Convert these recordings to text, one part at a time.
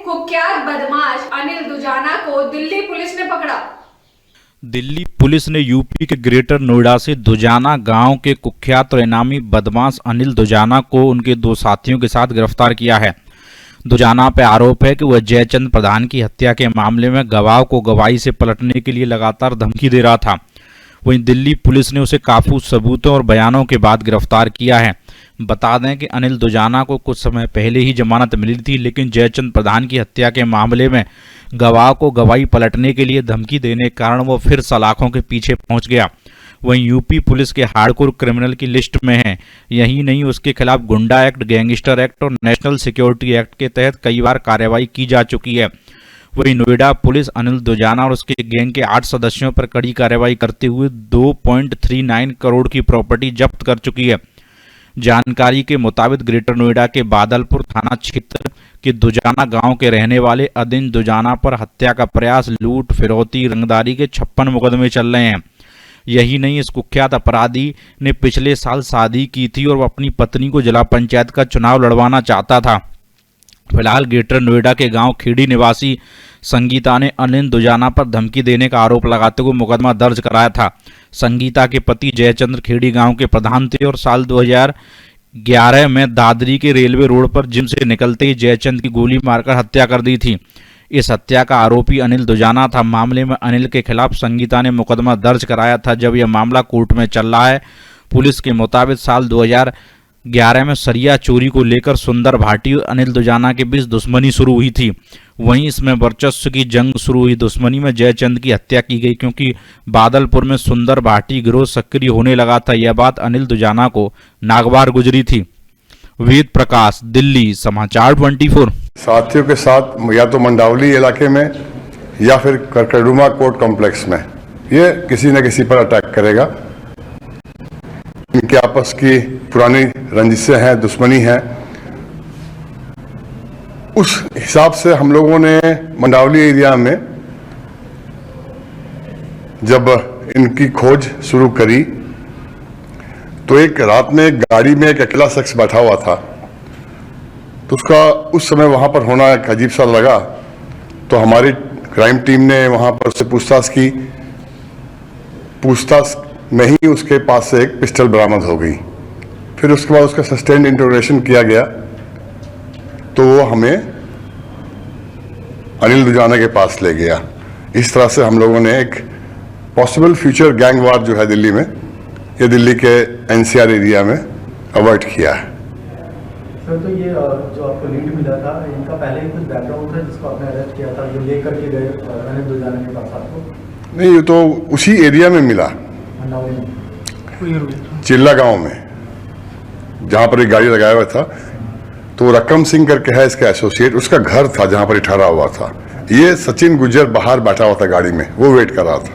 कुख्यात बदमाश अनिल दुजाना को दिल्ली पुलिस ने पकड़ा। दिल्ली पुलिस ने यूपी के ग्रेटर नोएडा से दुजाना गांव के कुख्यात और इनामी बदमाश अनिल दुजाना को उनके 2 साथियों के साथ गिरफ्तार किया है। दुजाना पर आरोप है कि वह जयचंद प्रधान की हत्या के मामले में गवाह को गवाही से पलटने के लिए लगातार धमकी दे रहा था। वहीं दिल्ली पुलिस ने उसे काफी सबूतों और बयानों के बाद गिरफ्तार किया है। बता दें कि अनिल दुजाना को कुछ समय पहले ही जमानत मिली थी, लेकिन जयचंद प्रधान की हत्या के मामले में गवाह को गवाही पलटने के लिए धमकी देने के कारण वो फिर सलाखों के पीछे पहुंच गया। वहीं यूपी पुलिस के हार्डकोर क्रिमिनल की लिस्ट में है। यही नहीं, उसके खिलाफ गुंडा एक्ट, गैंगस्टर एक्ट और नेशनल सिक्योरिटी एक्ट के तहत कई बार कार्रवाई की जा चुकी है। वहीं नोएडा पुलिस अनिल दुजाना और उसके गैंग के 8 सदस्यों पर कड़ी कार्रवाई करते हुए 2.39 करोड़ की प्रॉपर्टी जब्त कर चुकी है। जानकारी के मुताबिक ग्रेटर नोएडा के बादलपुर थाना क्षेत्र के दुजाना गांव के रहने वाले अदिन दुजाना पर हत्या का प्रयास, लूट, फिरौती, रंगदारी के 56 मुकदमे चल रहे हैं। यही नहीं, इस कुख्यात अपराधी ने पिछले साल शादी की थी और वह अपनी पत्नी को जिला पंचायत का चुनाव लड़वाना चाहता था। फिलहाल ग्रेटर नोएडा के गांव खेड़ी निवासी संगीता ने अनिल दुजाना पर धमकी देने का आरोप लगाते हुए मुकदमा दर्ज कराया था। संगीता के पति जयचंद्र खेड़ी गांव के प्रधान थे और साल 2011 में दादरी के रेलवे रोड पर जिम से निकलते ही जयचंद की गोली मारकर हत्या कर दी थी। इस हत्या का आरोपी अनिल दुजाना था। मामले में अनिल के खिलाफ संगीता ने मुकदमा दर्ज कराया था। जब यह मामला कोर्ट में चल रहा है। पुलिस के मुताबिक साल 2011 में सरिया चोरी को लेकर सुंदर भाटी और अनिल दुजाना के बीच दुश्मनी शुरू हुई थी। वहीं इसमें वर्चस्व की जंग शुरू हुई। दुश्मनी में जयचंद की हत्या की गई क्योंकि बादलपुर में सुंदर भाटी गिरोह सक्रिय होने लगा था। यह बात अनिल दुजाना को नागवार गुजरी थी। वेद प्रकाश, दिल्ली समाचार 24। साथियों के साथ या तो मंडावली इलाके में या फिर करकड़ुमा कोर्ट कॉम्प्लेक्स में ये किसी न किसी पर अटैक करेगा। इनके आपस की पुरानी रंजिशें हैं, दुश्मनी है। उस हिसाब से हम लोगों ने मंडावली एरिया में जब इनकी खोज शुरू करी तो एक रात में गाड़ी में एक अकेला शख्स बैठा हुआ था। तो उसका उस समय वहां पर होना एक अजीब सा लगा। तो हमारी क्राइम टीम ने वहां पर उससे पूछताछ की। पूछताछ में ही उसके पास से एक पिस्टल बरामद हो गई। फिर उसके बाद उसका सस्टेन्ड इंटरोगेशन किया गया तो वो हमें अनिल दुजाना के पास ले गया। इस तरह से हम लोगों ने एक पॉसिबल फ्यूचर गैंग वार जो है दिल्ली में, ये दिल्ली के एनसीआर एरिया में अवॉइड किया है। सर, तो ये जो आपको लीड मिला था, इनका पहले ही कुछ बैकग्राउंड था जिसको आपने अरेस्ट किया था, जो लेकर के गए अनिल दुजाना के पास आपको? नहीं, ये तो उसी एरिया में मिला, चिल्ला गांव में, जहां पर एक गाड़ी लगाया हुआ था। तो रकम सिंह करके है इसका एसोसिएट, उसका घर था जहां पर ये ठहरा हुआ था। ये सचिन गुज्जर बाहर बैठा हुआ था गाड़ी में, वो वेट कर रहा था।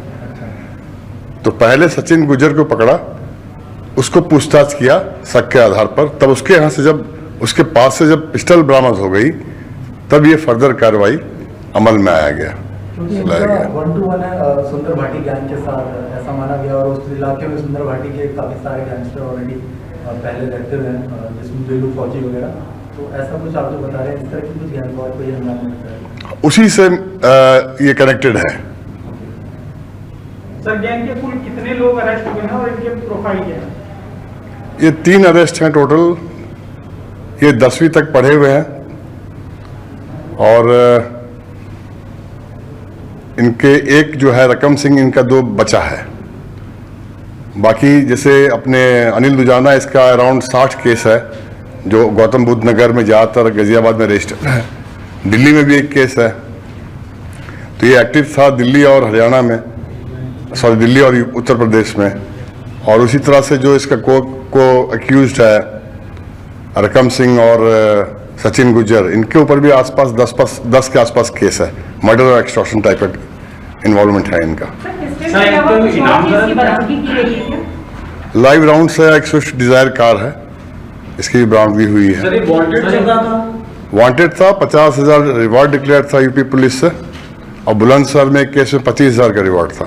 तो पहले सचिन गुज्जर को पकड़ा, उसको पूछताछ किया शक के आधार पर। तब उसके यहाँ से जब उसके पास से जब पिस्टल बरामद हो गई तब ये फर्दर कार्रवाई अमल में आया गया। 1-to-1 है सुंदर भाटी गैंग के साथ, ऐसा माना गया। और उस इलाके में सुंदर भाटी के काफी सारे गैंगस्टर ऑलरेडी पहले एक्टिव हैं, जिसमें बेलू फौजी वगैरह। तो ऐसा कुछ आप जो बता रहे हैं, इस तरह की कुछ गैंग वार कोई हमला उसी से ये कनेक्टेड है। सर, गैंग के कुल कितने लोग अरेस्ट हुए हैं और इनके प्रोफाइल क्या है? ये 3 अरेस्ट हैं टोटल। ये 10वीं तक पढ़े हुए हैं और इनके एक जो है रकम सिंह, इनका 2 बचा है। बाकी जैसे अपने अनिल दुजाना, इसका अराउंड 60 केस है जो गौतम बुद्ध नगर में, ज़्यादातर गाजियाबाद में रजिस्टर्ड है। दिल्ली में भी एक केस है। तो ये एक्टिव था दिल्ली और हरियाणा में, सॉरी दिल्ली और उत्तर प्रदेश में। और उसी तरह से जो इसका को अक्यूज्ड है रकम सिंह और सचिन गुज्जर, इनके ऊपर भी आसपास 10 के आसपास केस है। मर्डर और एक्सटॉर्शन टाइप का इन्वॉल्वमेंट है इनका। लाइव राउंड से एक स्विफ्ट डिजायर कार है, इसकी भी बरामदगी हुई है। वांटेड था, 50,000 रिवॉर्ड डिक्लेयर था यूपी पुलिस से। और बुलंदशहर में एक केस में 25,000 का रिवॉर्ड था।